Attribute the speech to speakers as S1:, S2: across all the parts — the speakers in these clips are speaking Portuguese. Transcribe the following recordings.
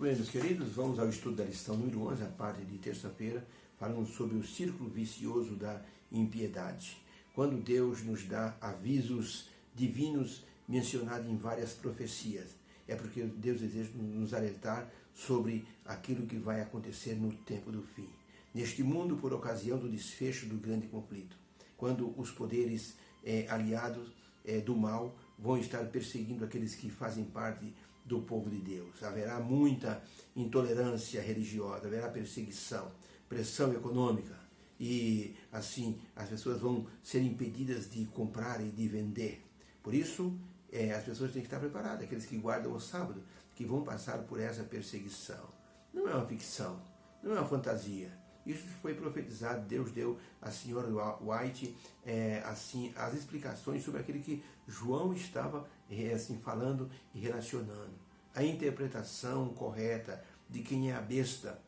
S1: Bem, meus queridos, vamos ao estudo da lição número 11, a parte de terça-feira, falando sobre o círculo vicioso da impiedade. Quando Deus nos dá avisos divinos mencionados em várias profecias, é porque Deus deseja nos alertar sobre aquilo que vai acontecer no tempo do fim. Neste mundo, por ocasião do desfecho do grande conflito, quando os poderes aliados do mal vão estar perseguindo aqueles que fazem parte do povo de Deus. Haverá muita intolerância religiosa, haverá perseguição, pressão econômica e assim as pessoas vão ser impedidas de comprar e de vender. Por isso, as pessoas têm que estar preparadas, aqueles que guardam o sábado, que vão passar por essa perseguição. Não é uma ficção, não é uma fantasia. Isso foi profetizado, Deus deu à senhora White assim, as explicações sobre aquilo que João estava assim, falando e relacionando. A interpretação correta de quem é a besta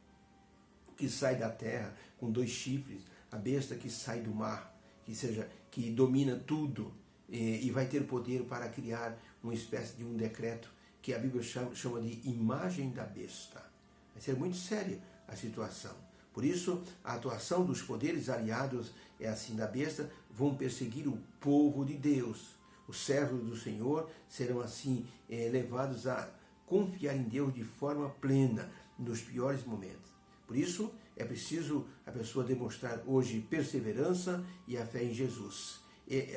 S1: que sai da terra com 2 chifres, a besta que sai do mar, que domina tudo e vai ter poder para criar uma espécie de um decreto que a Bíblia chama de imagem da besta. Vai ser muito séria a situação. Por isso, a atuação dos poderes aliados assim da besta vão perseguir o povo de Deus. Os servos do Senhor serão assim levados a confiar em Deus de forma plena nos piores momentos. Por isso, é preciso a pessoa demonstrar hoje perseverança e a fé em Jesus.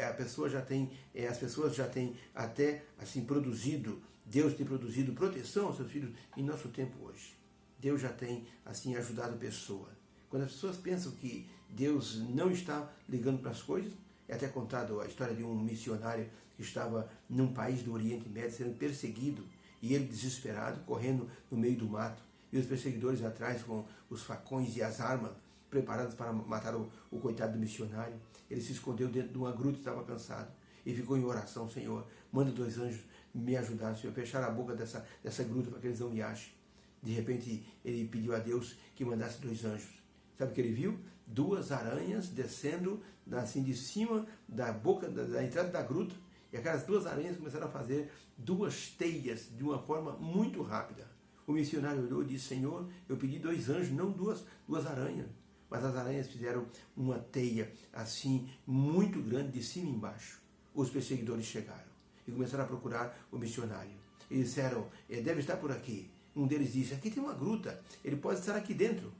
S1: As pessoas já têm até assim produzido, Deus tem produzido proteção aos seus filhos em nosso tempo hoje. Deus já tem assim ajudado a pessoa. Quando as pessoas pensam que Deus não está ligando para as coisas, é até contado a história de um missionário que estava num país do Oriente Médio sendo perseguido e ele desesperado, correndo no meio do mato e os perseguidores atrás com os facões e as armas preparadas para matar o coitado do missionário. Ele se escondeu dentro de uma gruta, estava cansado e ficou em oração: Senhor, manda 2 anjos me ajudar, Senhor, fechar a boca dessa gruta para que eles não me achem. De repente, ele pediu a Deus que mandasse 2 anjos. Sabe o que ele viu? 2 aranhas descendo assim de cima da boca, da entrada da gruta. E aquelas 2 aranhas começaram a fazer 2 teias de uma forma muito rápida. O missionário olhou e disse: Senhor, eu pedi 2 anjos, não duas aranhas. Mas as aranhas fizeram uma teia assim muito grande de cima e embaixo. Os perseguidores chegaram e começaram a procurar o missionário. E disseram: deve estar por aqui. Um deles disse: aqui tem uma gruta, ele pode estar aqui dentro.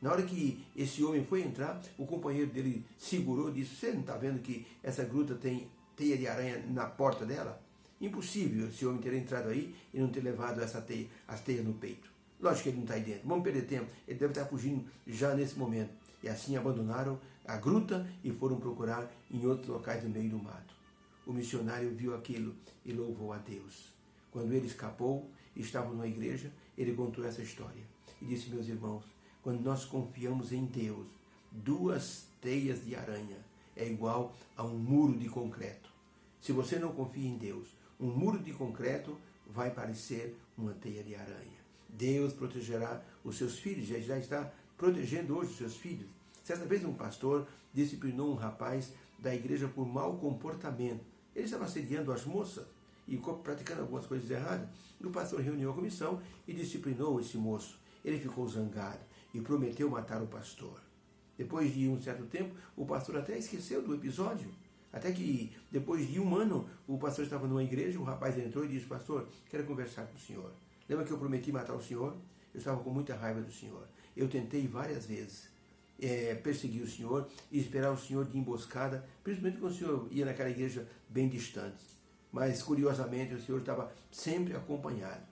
S1: Na hora que esse homem foi entrar, o companheiro dele segurou e disse: você não está vendo que essa gruta tem teia de aranha na porta dela? Impossível esse homem ter entrado aí e não ter levado as teias no peito. Lógico que ele não está aí dentro, vamos perder tempo, ele deve estar fugindo já nesse momento. E assim abandonaram a gruta e foram procurar em outros locais no meio do mato. O missionário viu aquilo e louvou a Deus. Quando ele escapou e estava numa igreja, ele contou essa história e disse: meus irmãos, quando nós confiamos em Deus, 2 teias de aranha é igual a um muro de concreto. Se você não confia em Deus, um muro de concreto vai parecer uma teia de aranha. Deus protegerá os seus filhos, já está protegendo hoje os seus filhos. Certa vez um pastor disciplinou um rapaz da igreja por mau comportamento. Ele estava assediando as moças e praticando algumas coisas erradas. O pastor reuniu a comissão e disciplinou esse moço. Ele ficou zangado e prometeu matar o pastor. Depois de um certo tempo, o pastor até esqueceu do episódio. Até que, depois de 1 ano, o pastor estava numa igreja, o rapaz entrou e disse: pastor, quero conversar com o senhor. Lembra que eu prometi matar o senhor? Eu estava com muita raiva do senhor. Eu tentei várias vezes perseguir o senhor e esperar o senhor de emboscada, principalmente quando o senhor ia naquela igreja bem distante. Mas, curiosamente, o senhor estava sempre acompanhado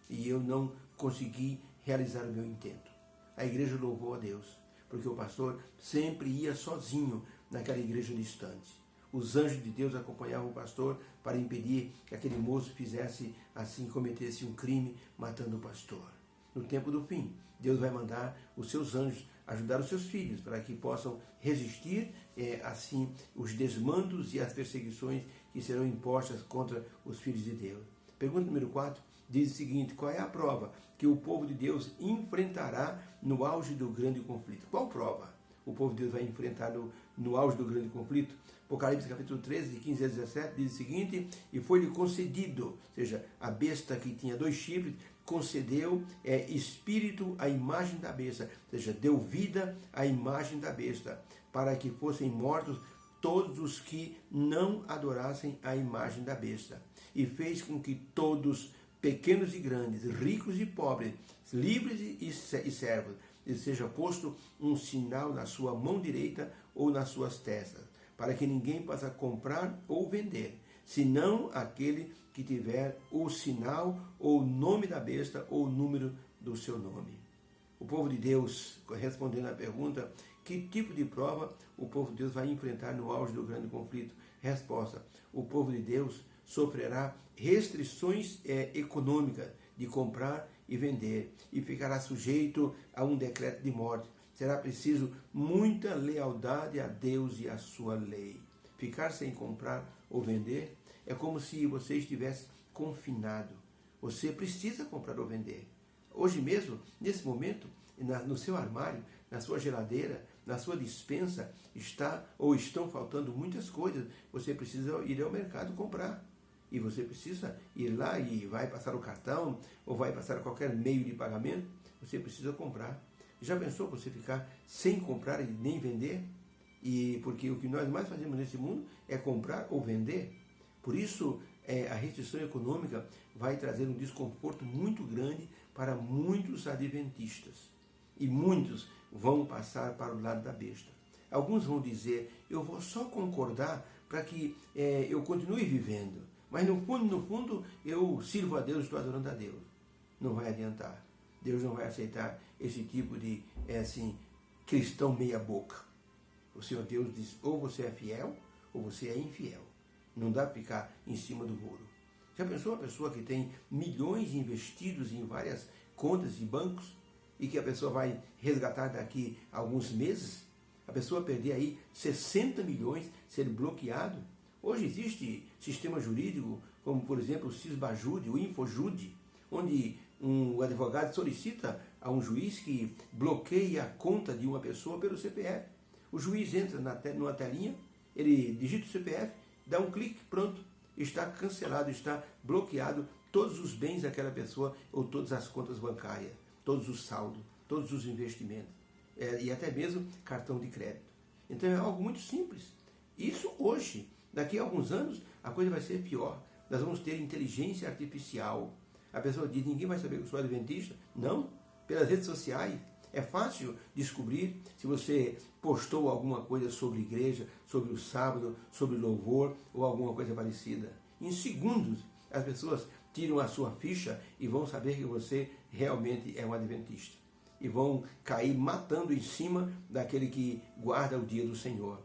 S1: e eu não consegui realizar o meu intento. A igreja louvou a Deus, porque o pastor sempre ia sozinho naquela igreja distante. Os anjos de Deus acompanhavam o pastor para impedir que aquele moço fizesse assim, cometesse um crime matando o pastor. No tempo do fim, Deus vai mandar os seus anjos ajudar os seus filhos para que possam resistir assim os desmandos e as perseguições que serão impostas contra os filhos de Deus. Pergunta número 4 diz o seguinte: qual é a prova que o povo de Deus enfrentará no auge do grande conflito? Qual prova o povo de Deus vai enfrentar no auge do grande conflito? Apocalipse capítulo 13, de 15 a 17, diz o seguinte: e foi-lhe concedido, ou seja, a besta que tinha 2 chifres, concedeu espírito à imagem da besta, ou seja, deu vida à imagem da besta, para que fossem mortos todos os que não adorassem a imagem da besta. E fez com que todos, pequenos e grandes, ricos e pobres, livres e servos, lhe seja posto um sinal na sua mão direita ou nas suas testas, para que ninguém possa comprar ou vender, senão aquele que tiver o sinal ou o nome da besta ou o número do seu nome. O povo de Deus, respondendo à pergunta, que tipo de prova o povo de Deus vai enfrentar no auge do grande conflito? Resposta: o povo de Deus sofrerá restrições econômicas de comprar e vender e ficará sujeito a um decreto de morte. Será preciso muita lealdade a Deus e a sua lei. Ficar sem comprar ou vender é como se você estivesse confinado. Você precisa comprar ou vender. Hoje mesmo, nesse momento, no seu armário, na sua geladeira, na sua despensa, estão faltando muitas coisas. Você precisa ir ao mercado comprar. E você precisa ir lá e vai passar o cartão ou vai passar qualquer meio de pagamento. Você precisa comprar. Já pensou você ficar sem comprar e nem vender? Porque o que nós mais fazemos nesse mundo é comprar ou vender. Por isso, a restrição econômica vai trazer um desconforto muito grande para muitos adventistas. E muitos vão passar para o lado da besta. Alguns vão dizer: eu vou só concordar para que eu continue vivendo. Mas no fundo, eu sirvo a Deus, estou adorando a Deus. Não vai adiantar. Deus não vai aceitar esse tipo de cristão meia boca. O Senhor Deus diz: ou você é fiel ou você é infiel. Não dá para ficar em cima do muro. Já pensou uma pessoa que tem milhões investidos em várias contas de bancos e que a pessoa vai resgatar daqui a alguns meses? A pessoa perder aí 60 milhões, ser bloqueado? Hoje existe sistema jurídico, como por exemplo o Cisbajude, o Infojude, onde um advogado solicita a um juiz que bloqueie a conta de uma pessoa pelo CPF. O juiz entra numa telinha, ele digita o CPF, dá um clique, pronto, está cancelado, está bloqueado todos os bens daquela pessoa ou todas as contas bancárias, todos os saldos, todos os investimentos e até mesmo cartão de crédito. Então é algo muito simples. Isso hoje. Daqui a alguns anos a coisa vai ser pior. Nós vamos ter inteligência artificial. A pessoa diz: ninguém vai saber que eu sou adventista. Não, pelas redes sociais. É fácil descobrir se você postou alguma coisa sobre igreja, sobre o sábado, sobre louvor ou alguma coisa parecida. Em segundos, as pessoas tiram a sua ficha e vão saber que você realmente é um adventista. E vão cair matando em cima daquele que guarda o dia do Senhor.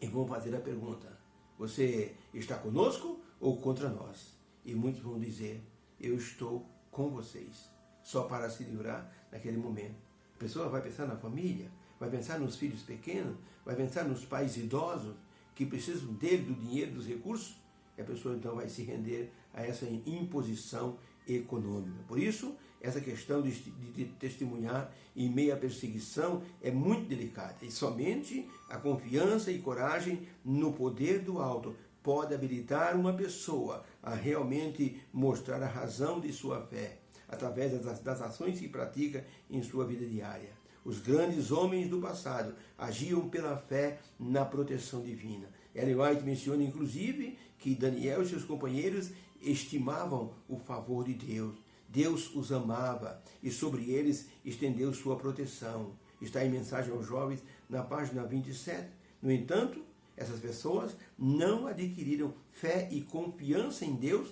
S1: E vão fazer a pergunta: você está conosco ou contra nós? E muitos vão dizer: eu estou com vocês, só para se livrar naquele momento. A pessoa vai pensar na família, vai pensar nos filhos pequenos, vai pensar nos pais idosos que precisam dele, do dinheiro, dos recursos, e a pessoa então vai se render a essa imposição econômica. Por isso, essa questão de testemunhar em meio à perseguição é muito delicada. E somente a confiança e coragem no poder do alto pode habilitar uma pessoa a realmente mostrar a razão de sua fé, através das ações que pratica em sua vida diária. Os grandes homens do passado agiam pela fé na proteção divina. Ellen White menciona, inclusive, que Daniel e seus companheiros estimavam o favor de Deus. Deus os amava e sobre eles estendeu sua proteção. Está em Mensagem aos Jovens, na página 27. No entanto, essas pessoas não adquiriram fé e confiança em Deus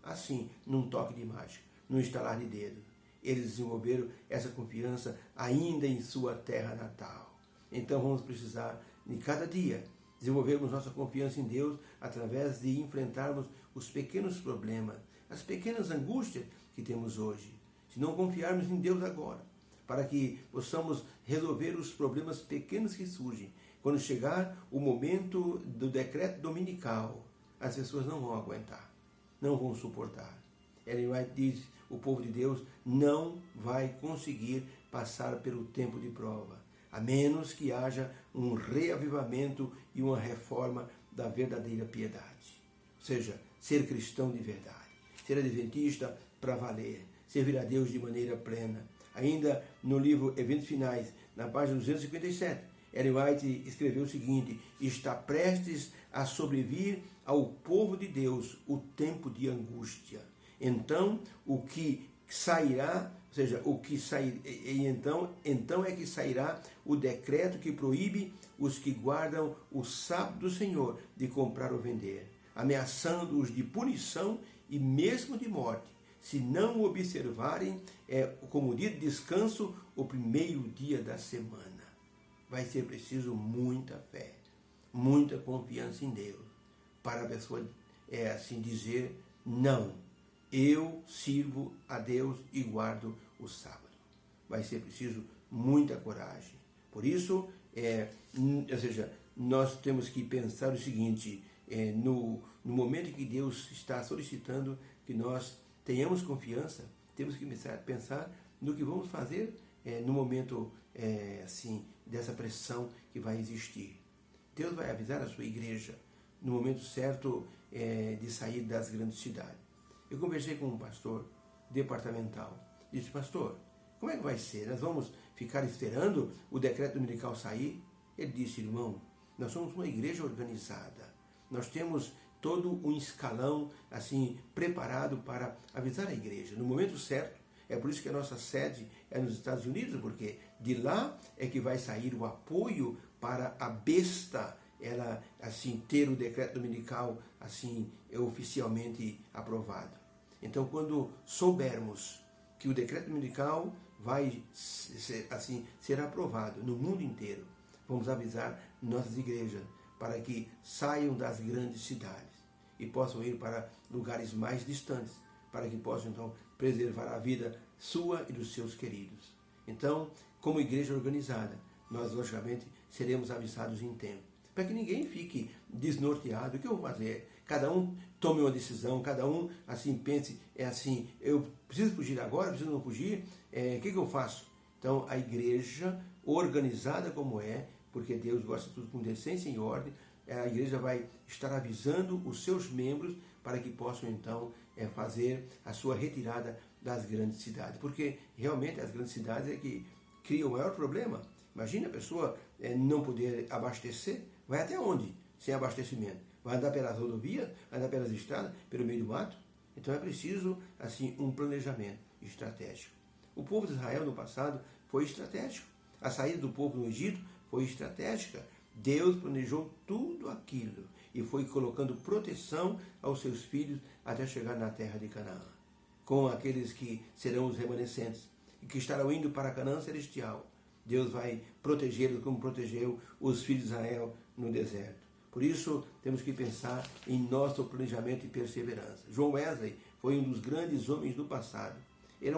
S1: assim, num toque de mágica, num estalar de dedo. Eles desenvolveram essa confiança ainda em sua terra natal. Então vamos precisar, de cada dia, desenvolvermos nossa confiança em Deus através de enfrentarmos os pequenos problemas, as pequenas angústias que temos hoje. Se não confiarmos em Deus agora, para que possamos resolver os problemas pequenos que surgem, quando chegar o momento do decreto dominical, as pessoas não vão aguentar, não vão suportar. Ellen White diz: o povo de Deus não vai conseguir passar pelo tempo de prova. a menos que haja um reavivamento e uma reforma da verdadeira piedade. Ou seja, ser cristão de verdade, ser adventista para valer, servir a Deus de maneira plena. Ainda no livro Eventos Finais, na página 257, Ellen White escreveu o seguinte: está prestes a sobrevir ao povo de Deus o tempo de angústia. Então, o que sairá, ou seja, o que sair, e então é que sairá o decreto que proíbe os que guardam o sábado do Senhor de comprar ou vender, ameaçando-os de punição e mesmo de morte, se não o observarem como dia de descanso o primeiro dia da semana. Vai ser preciso muita fé, muita confiança em Deus, para a pessoa assim dizer: não, eu sirvo a Deus e guardo o sábado. Vai ser preciso muita coragem. Por isso, ou seja, nós temos que pensar o seguinte: no momento em que Deus está solicitando que nós tenhamos confiança, temos que começar a pensar no que vamos fazer no momento assim dessa pressão que vai existir. Deus vai avisar a sua igreja no momento certo de sair das grandes cidades. Eu conversei com um pastor departamental. Disse: pastor, como é que vai ser? Nós vamos ficar esperando o decreto dominical sair? Ele disse: irmão, nós somos uma igreja organizada. Nós temos todo um escalão assim preparado para avisar a igreja no momento certo. É por isso que a nossa sede é nos Estados Unidos, porque de lá é que vai sair o apoio para a besta, ela assim ter o decreto dominical assim oficialmente aprovado. Então, quando soubermos que o decreto dominical vai ser aprovado no mundo inteiro, vamos avisar nossas igrejas para que saiam das grandes cidades e possam ir para lugares mais distantes, para que possam então preservar a vida sua e dos seus queridos. Então, como igreja organizada, nós logicamente seremos avisados em tempo, para que ninguém fique desnorteado. O que eu vou fazer? Cada um tome uma decisão, cada um assim pense, assim, eu preciso fugir agora, preciso não fugir, o que eu faço? Então, a igreja organizada como porque Deus gosta de tudo com decência e ordem, a igreja vai estar avisando os seus membros para que possam então fazer a sua retirada das grandes cidades, porque realmente as grandes cidades é que criam o maior problema. Imagina a pessoa não poder abastecer, vai até onde sem abastecimento? Vai andar pelas rodovias, vai andar pelas estradas, pelo meio do mato? Então é preciso assim um planejamento estratégico. O povo de Israel no passado foi estratégico. A saída do povo no Egito foi estratégica. Deus planejou tudo aquilo e foi colocando proteção aos seus filhos até chegar na terra de Canaã, com aqueles que serão os remanescentes e que estarão indo para Canaã celestial. Deus vai protegê-los como protegeu os filhos de Israel no deserto. Por isso, temos que pensar em nosso planejamento e perseverança. John Wesley foi um dos grandes homens do passado. Ele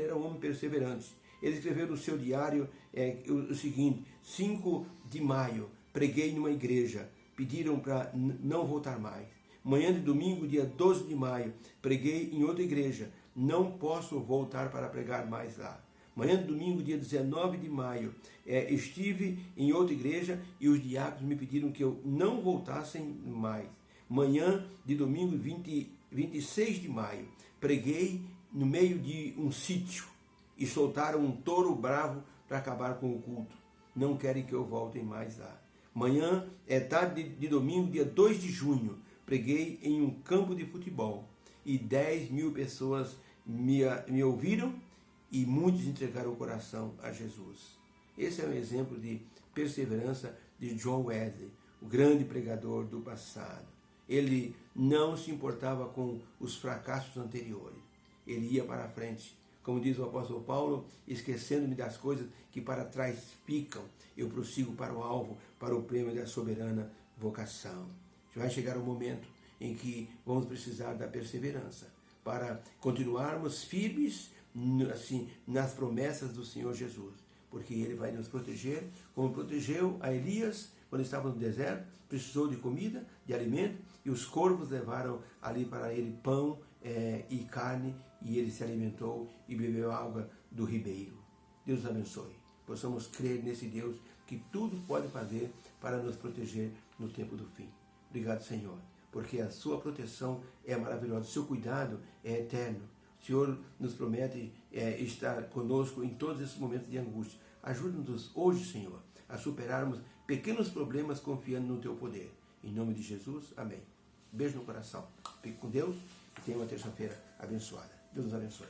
S1: era um homem perseverante. Ele escreveu no seu diário o seguinte: 5 de maio, preguei numa igreja, pediram para não voltar mais. Manhã de domingo, dia 12 de maio, preguei em outra igreja, não posso voltar para pregar mais lá. Manhã de domingo, dia 19 de maio, estive em outra igreja e os diáconos me pediram que eu não voltasse mais. Manhã de domingo, 26 de maio, preguei no meio de um sítio e soltaram um touro bravo para acabar com o culto. Não querem que eu volte mais lá. Manhã, tarde de domingo, dia 2 de junho, preguei em um campo de futebol e 10.000 pessoas me ouviram e muitos entregaram o coração a Jesus. Esse é um exemplo de perseverança de John Wesley, o grande pregador do passado. Ele não se importava com os fracassos anteriores. Ele ia para a frente. Como diz o apóstolo Paulo, esquecendo-me das coisas que para trás ficam, eu prossigo para o alvo, para o prêmio da soberana vocação. Vai chegar o momento em que vamos precisar da perseverança para continuarmos firmes assim, nas promessas do Senhor Jesus, porque Ele vai nos proteger, como protegeu a Elias quando estava no deserto, precisou de comida, de alimento, e os corvos levaram ali para ele pão e carne, e ele se alimentou e bebeu água do ribeiro. Deus abençoe. possamos crer nesse Deus que tudo pode fazer para nos proteger no tempo do fim. Obrigado, Senhor, porque a sua proteção é maravilhosa, o seu cuidado é eterno. O Senhor nos promete estar conosco em todos esses momentos de angústia. Ajuda-nos hoje, Senhor, a superarmos pequenos problemas confiando no teu poder. Em nome de Jesus, amém. Beijo no coração. Fique com Deus e tenha uma terça-feira abençoada. Deus nos abençoe.